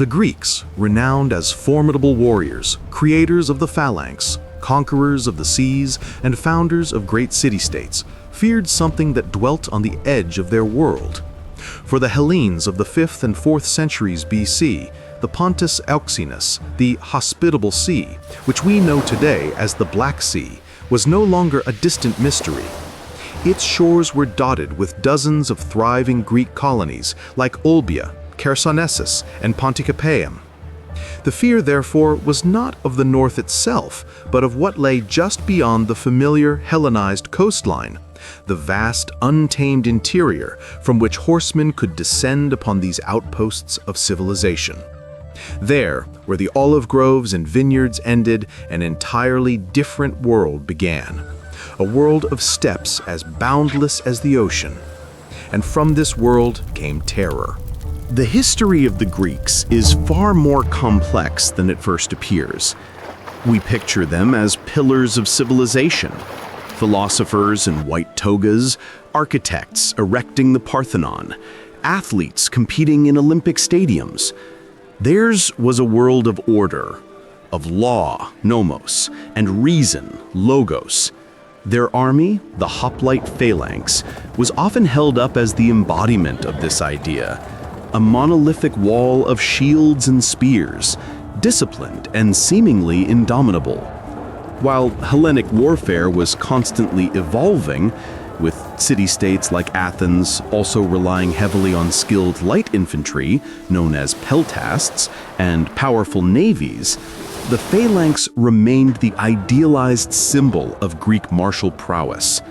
The Greeks, renowned as formidable warriors, creators of the phalanx, conquerors of the seas, and founders of great city-states, feared something that dwelt on the edge of their world. For the Hellenes of the 5th and 4th centuries BC, the Pontus Euxinus, the hospitable sea, which we know today as the Black Sea, was no longer a distant mystery. Its shores were dotted with dozens of thriving Greek colonies like Olbia, Chersonesus, and Ponticapaeum. The fear, therefore, was not of the north itself, but of what lay just beyond the familiar Hellenized coastline, the vast, untamed interior from which horsemen could descend upon these outposts of civilization. There, where the olive groves and vineyards ended, an entirely different world began. A world of steppes as boundless as the ocean. And from this world came terror. The history of the Greeks is far more complex than it first appears. We picture them as pillars of civilization, philosophers in white togas, architects erecting the Parthenon, athletes competing in Olympic stadiums. Theirs was a world of order, of law, nomos, and reason, logos. Their army, the hoplite phalanx, was often held up as the embodiment of this idea, a monolithic wall of shields and spears, disciplined and seemingly indomitable. While Hellenic warfare was constantly evolving, with city-states like Athens also relying heavily on skilled light infantry, known as peltasts, and powerful navies, the phalanx remained the idealized symbol of Greek martial prowess.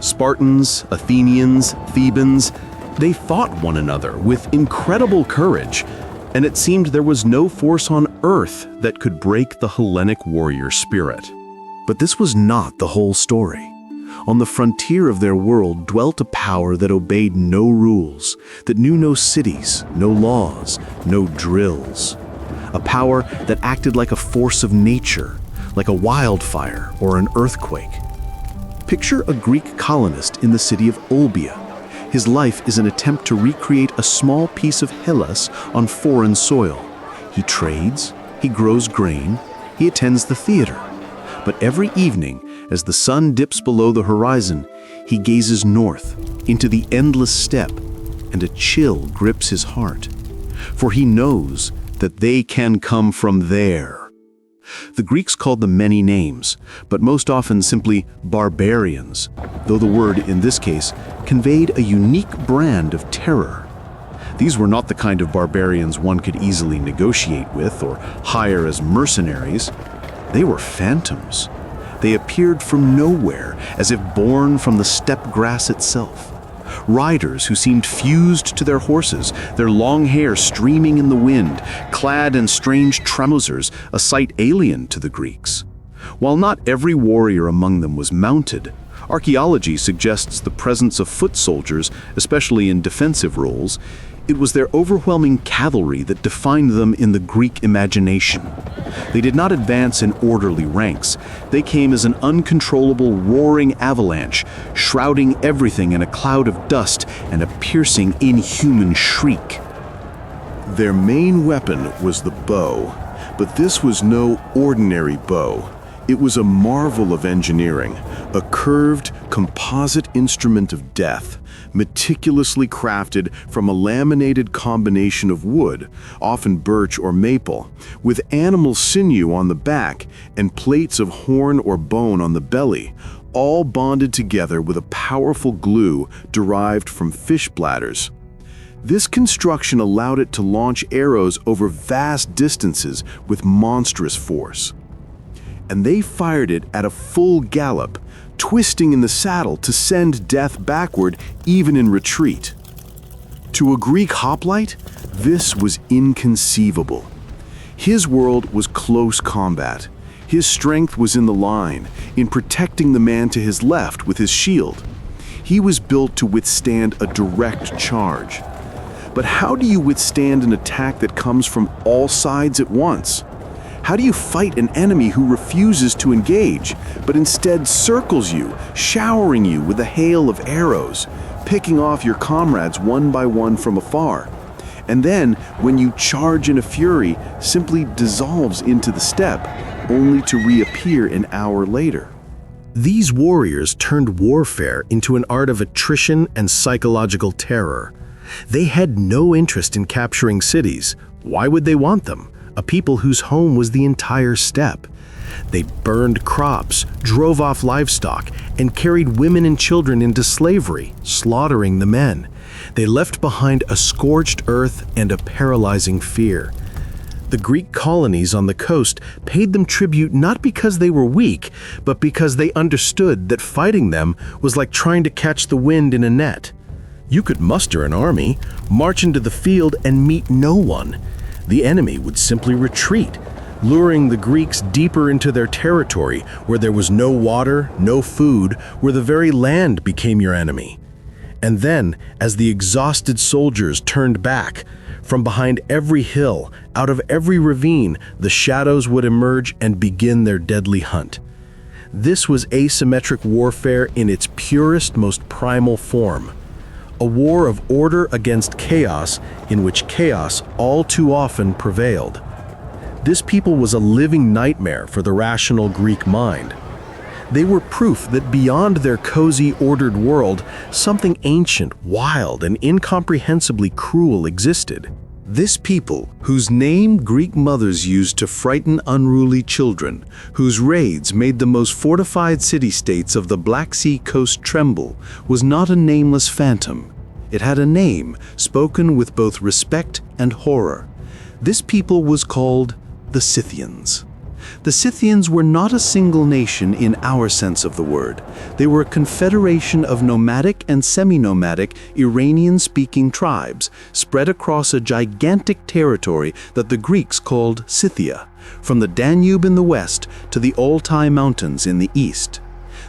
Spartans, Athenians, Thebans, they fought one another with incredible courage, and it seemed there was no force on earth that could break the Hellenic warrior spirit. But this was not the whole story. On the frontier of their world dwelt a power that obeyed no rules, that knew no cities, no laws, no drills. A power that acted like a force of nature, like a wildfire or an earthquake. Picture a Greek colonist in the city of Olbia. His life is an attempt to recreate a small piece of Hellas on foreign soil. He trades, he grows grain, he attends the theater. But every evening, as the sun dips below the horizon, he gazes north into the endless steppe, and a chill grips his heart. For he knows that they can come from there. The Greeks called them many names, but most often simply barbarians, though the word in this case conveyed a unique brand of terror. These were not the kind of barbarians one could easily negotiate with or hire as mercenaries. They were phantoms. They appeared from nowhere, as if born from the steppe grass itself. Riders who seemed fused to their horses, their long hair streaming in the wind, clad in strange trousers, a sight alien to the Greeks. While not every warrior among them was mounted, archaeology suggests the presence of foot soldiers, especially in defensive roles. It was their overwhelming cavalry that defined them in the Greek imagination. They did not advance in orderly ranks. They came as an uncontrollable roaring avalanche, shrouding everything in a cloud of dust and a piercing, inhuman shriek. Their main weapon was the bow, but this was no ordinary bow. It was a marvel of engineering, a curved, composite instrument of death, meticulously crafted from a laminated combination of wood, often birch or maple, with animal sinew on the back and plates of horn or bone on the belly, all bonded together with a powerful glue derived from fish bladders. This construction allowed it to launch arrows over vast distances with monstrous force. And they fired it at a full gallop, twisting in the saddle to send death backward even in retreat. To a Greek hoplite, this was inconceivable. His world was close combat. His strength was in the line, in protecting the man to his left with his shield. He was built to withstand a direct charge. But how do you withstand an attack that comes from all sides at once? How do you fight an enemy who refuses to engage, but instead circles you, showering you with a hail of arrows, picking off your comrades one by one from afar? and then, when you charge in a fury, simply dissolves into the steppe, only to reappear an hour later. These warriors turned warfare into an art of attrition and psychological terror. They had no interest in capturing cities. Why would they want them? A people whose home was the entire steppe. They burned crops, drove off livestock, and carried women and children into slavery, slaughtering the men. They left behind a scorched earth and a paralyzing fear. The Greek colonies on the coast paid them tribute not because they were weak, but because they understood that fighting them was like trying to catch the wind in a net. You could muster an army, march into the field, and meet no one. The enemy would simply retreat, luring the Greeks deeper into their territory where there was no water, no food, where the very land became your enemy. And then, as the exhausted soldiers turned back, from behind every hill, out of every ravine, the shadows would emerge and begin their deadly hunt. This was asymmetric warfare in its purest, most primal form. A war of order against chaos in which chaos all too often prevailed. This people was a living nightmare for the rational Greek mind. They were proof that beyond their cozy, ordered world, something ancient, wild, and incomprehensibly cruel existed. This people, whose name Greek mothers used to frighten unruly children, whose raids made the most fortified city-states of the Black Sea coast tremble, was not a nameless phantom. It had a name, spoken with both respect and horror. This people was called the Scythians. The Scythians were not a single nation in our sense of the word. They were a confederation of nomadic and semi-nomadic Iranian-speaking tribes spread across a gigantic territory that the Greeks called Scythia, from the Danube in the west to the Altai Mountains in the east.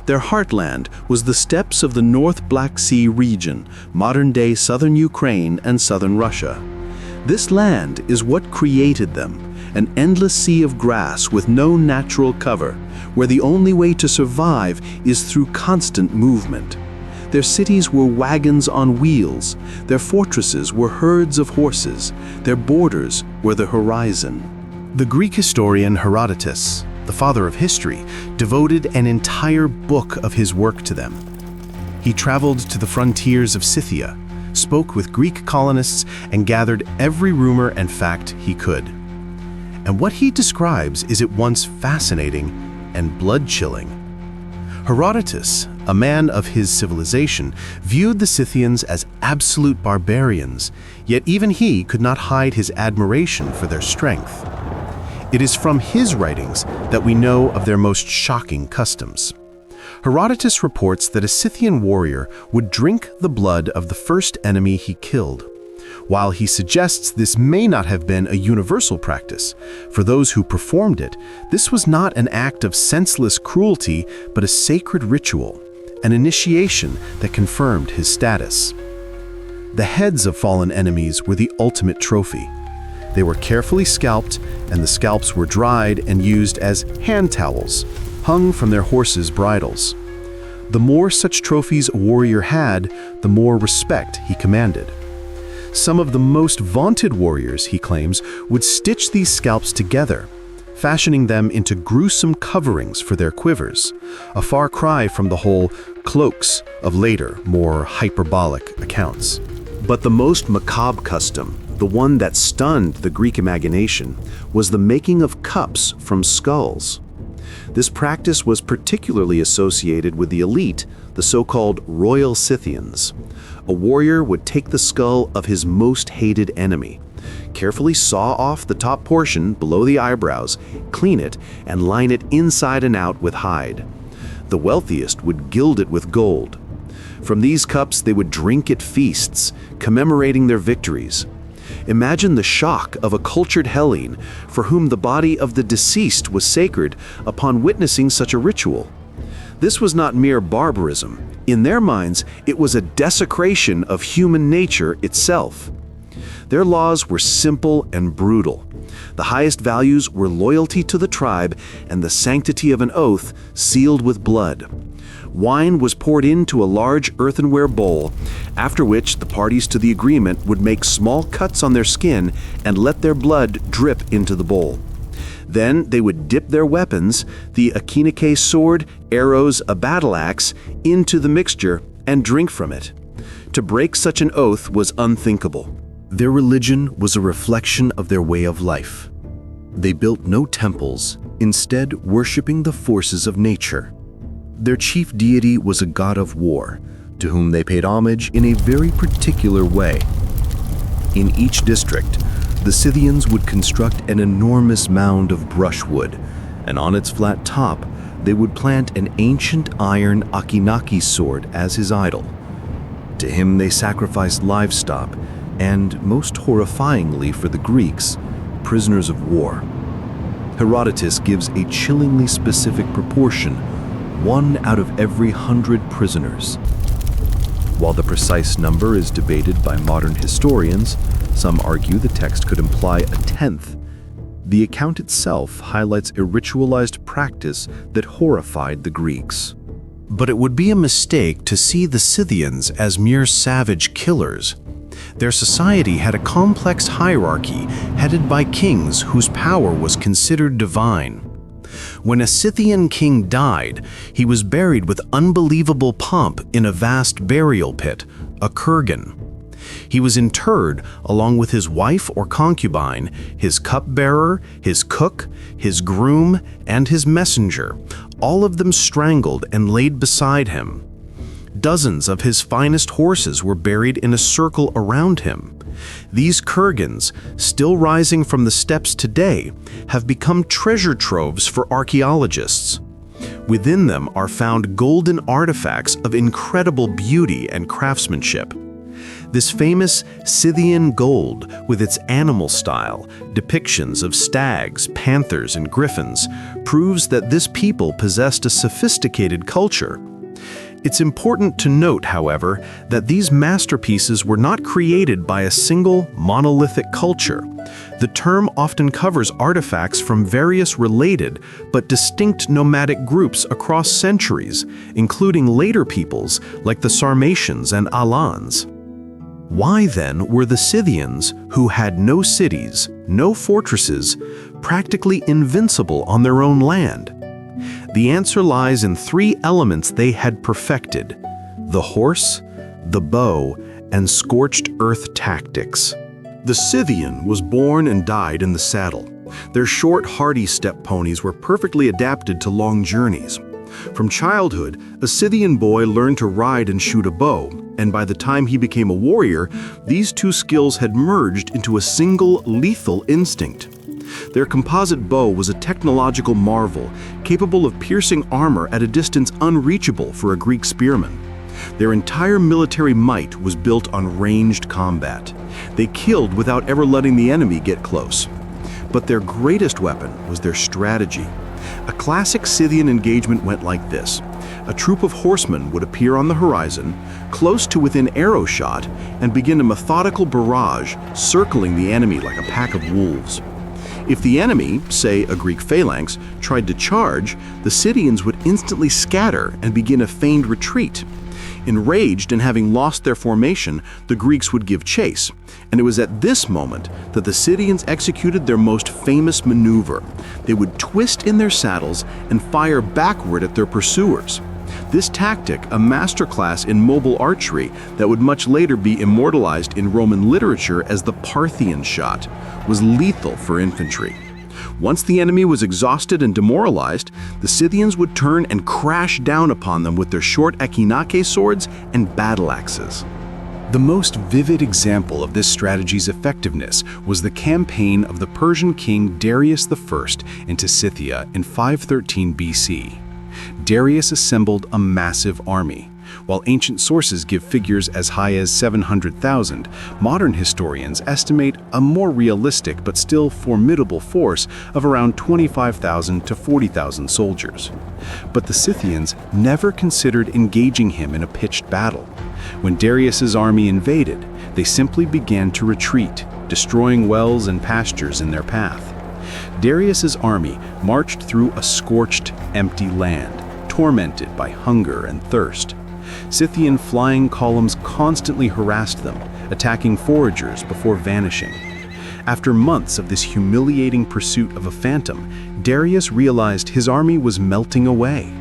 Their heartland was the steppes of the North Black Sea region, modern-day southern Ukraine and southern Russia. This land is what created them, an endless sea of grass with no natural cover, where the only way to survive is through constant movement. Their cities were wagons on wheels, their fortresses were herds of horses, their borders were the horizon. The Greek historian Herodotus, the father of history, devoted an entire book of his work to them. He traveled to the frontiers of Scythia, spoke with Greek colonists, and gathered every rumor and fact he could. And what he describes is at once fascinating and blood-chilling. Herodotus, a man of his civilization, viewed the Scythians as absolute barbarians, yet even he could not hide his admiration for their strength. It is from his writings that we know of their most shocking customs. Herodotus reports that a Scythian warrior would drink the blood of the first enemy he killed. While he suggests this may not have been a universal practice, for those who performed it, this was not an act of senseless cruelty, but a sacred ritual, an initiation that confirmed his status. The heads of fallen enemies were the ultimate trophy. They were carefully scalped, and the scalps were dried and used as hand towels, hung from their horses' bridles. The more such trophies a warrior had, the more respect he commanded. Some of the most vaunted warriors, he claims, would stitch these scalps together, fashioning them into gruesome coverings for their quivers, a far cry from the whole cloaks of later, more hyperbolic accounts. But the most macabre custom, the one that stunned the Greek imagination, was the making of cups from skulls. This practice was particularly associated with the elite, the so-called Royal Scythians. A warrior would take the skull of his most hated enemy, carefully saw off the top portion below the eyebrows, clean it, and line it inside and out with hide. The wealthiest would gild it with gold. From these cups they would drink at feasts, commemorating their victories. Imagine the shock of a cultured Hellene for whom the body of the deceased was sacred upon witnessing such a ritual. This was not mere barbarism. In their minds, it was a desecration of human nature itself. Their laws were simple and brutal. The highest values were loyalty to the tribe and the sanctity of an oath sealed with blood. Wine was poured into a large earthenware bowl, after which the parties to the agreement would make small cuts on their skin and let their blood drip into the bowl. Then they would dip their weapons, the Akinake sword, arrows, a battle axe, into the mixture and drink from it. To break such an oath was unthinkable. Their religion was a reflection of their way of life. They built no temples, instead worshiping the forces of nature. Their chief deity was a god of war, to whom they paid homage in a very particular way. In each district, the Scythians would construct an enormous mound of brushwood, and on its flat top, they would plant an ancient iron Akinaki sword as his idol. To him they sacrificed livestock, and, most horrifyingly for the Greeks, prisoners of war. Herodotus gives a chillingly specific proportion: 1 out of every 100 prisoners. While the precise number is debated by modern historians, some argue the text could imply a 10th. The account itself highlights a ritualized practice that horrified the Greeks. But it would be a mistake to see the Scythians as mere savage killers. Their society had a complex hierarchy headed by kings whose power was considered divine. When a Scythian king died, he was buried with unbelievable pomp in a vast burial pit, a kurgan. He was interred along with his wife or concubine, his cupbearer, his cook, his groom, and his messenger, all of them strangled and laid beside him. Dozens of his finest horses were buried in a circle around him. These kurgans, still rising from the steppes today, have become treasure troves for archaeologists. Within them are found golden artifacts of incredible beauty and craftsmanship. This famous Scythian gold, with its animal style, depictions of stags, panthers, and griffins, proves that this people possessed a sophisticated culture. It's important to note, however, that these masterpieces were not created by a single monolithic culture. The term often covers artifacts from various related but distinct nomadic groups across centuries, including later peoples like the Sarmatians and Alans. Why then were the Scythians, who had no cities, no fortresses, practically invincible on their own land? The answer lies in 3 elements they had perfected: the horse, the bow, and scorched earth tactics. The Scythian was born and died in the saddle. Their short, hardy steppe ponies were perfectly adapted to long journeys. From childhood, a Scythian boy learned to ride and shoot a bow, and by the time he became a warrior, these 2 skills had merged into a single lethal instinct. Their composite bow was a technological marvel, capable of piercing armor at a distance unreachable for a Greek spearman. Their entire military might was built on ranged combat. They killed without ever letting the enemy get close. But their greatest weapon was their strategy. A classic Scythian engagement went like this. A troop of horsemen would appear on the horizon, close to within arrow shot, and begin a methodical barrage, circling the enemy like a pack of wolves. If the enemy, say a Greek phalanx, tried to charge, the Scythians would instantly scatter and begin a feigned retreat. Enraged and having lost their formation, the Greeks would give chase, and it was at this moment that the Scythians executed their most famous maneuver. They would twist in their saddles and fire backward at their pursuers. This tactic, a masterclass in mobile archery that would much later be immortalized in Roman literature as the Parthian shot, was lethal for infantry. Once the enemy was exhausted and demoralized, the Scythians would turn and crash down upon them with their short Akinake swords and battle axes. The most vivid example of this strategy's effectiveness was the campaign of the Persian king Darius I into Scythia in 513 BC. Darius assembled a massive army. While ancient sources give figures as high as 700,000, modern historians estimate a more realistic but still formidable force of around 25,000 to 40,000 soldiers. But the Scythians never considered engaging him in a pitched battle. When Darius's army invaded, they simply began to retreat, destroying wells and pastures in their path. Darius's army marched through a scorched, empty land, tormented by hunger and thirst. Scythian flying columns constantly harassed them, attacking foragers before vanishing. After months of this humiliating pursuit of a phantom, Darius realized his army was melting away.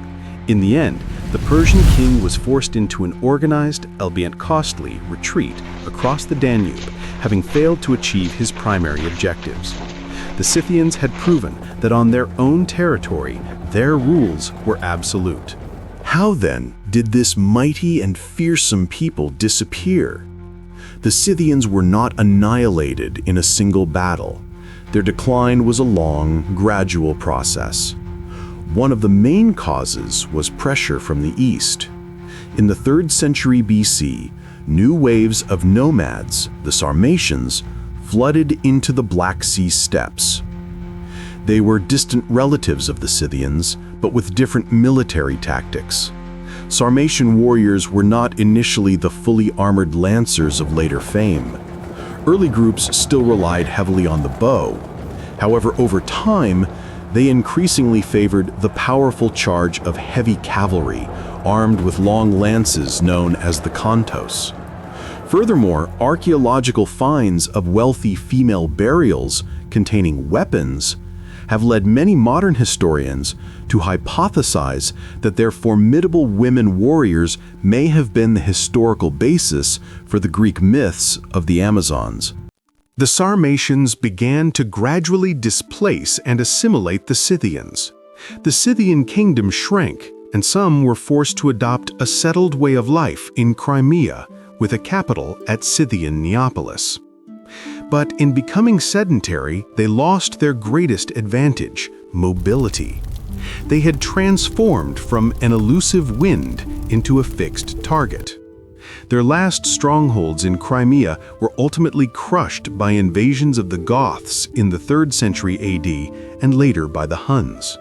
In the end, the Persian king was forced into an organized, albeit costly, retreat across the Danube, having failed to achieve his primary objectives. The Scythians had proven that on their own territory, their rules were absolute. How then did this mighty and fearsome people disappear? The Scythians were not annihilated in a single battle. Their decline was a long, gradual process. One of the main causes was pressure from the east. In the 3rd century BC, new waves of nomads, the Sarmatians, flooded into the Black Sea steppes. They were distant relatives of the Scythians, but with different military tactics. Sarmatian warriors were not initially the fully armored lancers of later fame. Early groups still relied heavily on the bow. However, over time, they increasingly favored the powerful charge of heavy cavalry, armed with long lances known as the kontos. Furthermore, archaeological finds of wealthy female burials containing weapons have led many modern historians to hypothesize that their formidable women warriors may have been the historical basis for the Greek myths of the Amazons. The Sarmatians began to gradually displace and assimilate the Scythians. The Scythian kingdom shrank, and some were forced to adopt a settled way of life in Crimea, with a capital at Scythian Neapolis. But in becoming sedentary, they lost their greatest advantage, mobility. They had transformed from an elusive wind into a fixed target. Their last strongholds in Crimea were ultimately crushed by invasions of the Goths in the 3rd century AD and later by the Huns.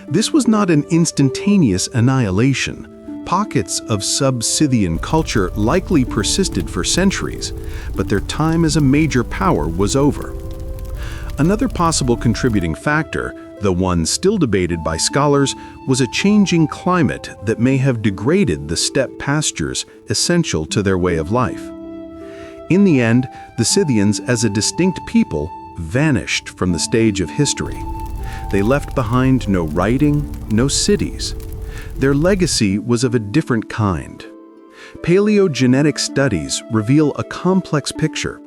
This was not an instantaneous annihilation. Pockets of sub-Scythian culture likely persisted for centuries, but their time as a major power was over. Another possible contributing factor, though one still debated by scholars, was a changing climate that may have degraded the steppe pastures essential to their way of life. In the end, the Scythians as a distinct people vanished from the stage of history. They left behind no writing, no cities. Their legacy was of a different kind. Paleogenetic studies reveal a complex picture.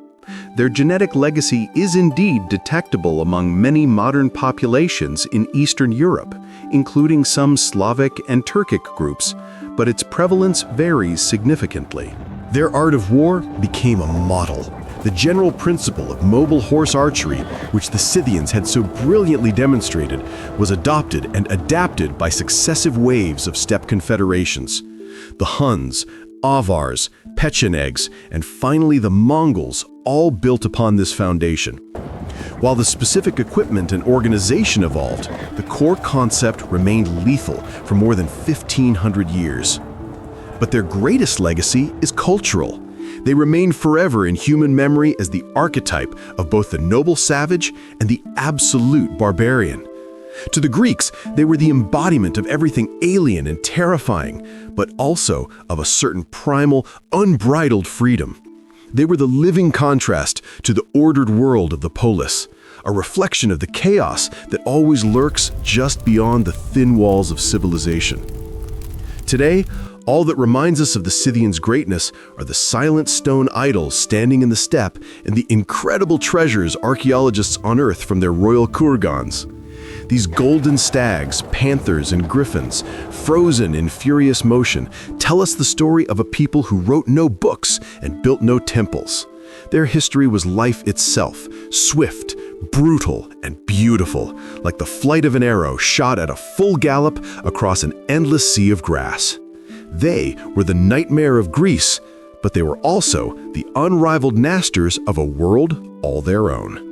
Their genetic legacy is indeed detectable among many modern populations in Eastern Europe, including some Slavic and Turkic groups, but its prevalence varies significantly. Their art of war became a model. The general principle of mobile horse archery, which the Scythians had so brilliantly demonstrated, was adopted and adapted by successive waves of steppe confederations. The Huns, Avars, Pechenegs, and finally the Mongols all built upon this foundation. While the specific equipment and organization evolved, the core concept remained lethal for more than 1,500 years. But their greatest legacy is cultural. They remain forever in human memory as the archetype of both the noble savage and the absolute barbarian. To the Greeks, they were the embodiment of everything alien and terrifying, but also of a certain primal, unbridled freedom. They were the living contrast to the ordered world of the polis, a reflection of the chaos that always lurks just beyond the thin walls of civilization. Today, all that reminds us of the Scythians' greatness are the silent stone idols standing in the steppe and the incredible treasures archaeologists unearth from their royal kurgans. These golden stags, panthers, and griffins, frozen in furious motion, tell us the story of a people who wrote no books and built no temples. Their history was life itself, swift, brutal, and beautiful, like the flight of an arrow shot at a full gallop across an endless sea of grass. They were the nightmare of Greece, but they were also the unrivaled masters of a world all their own.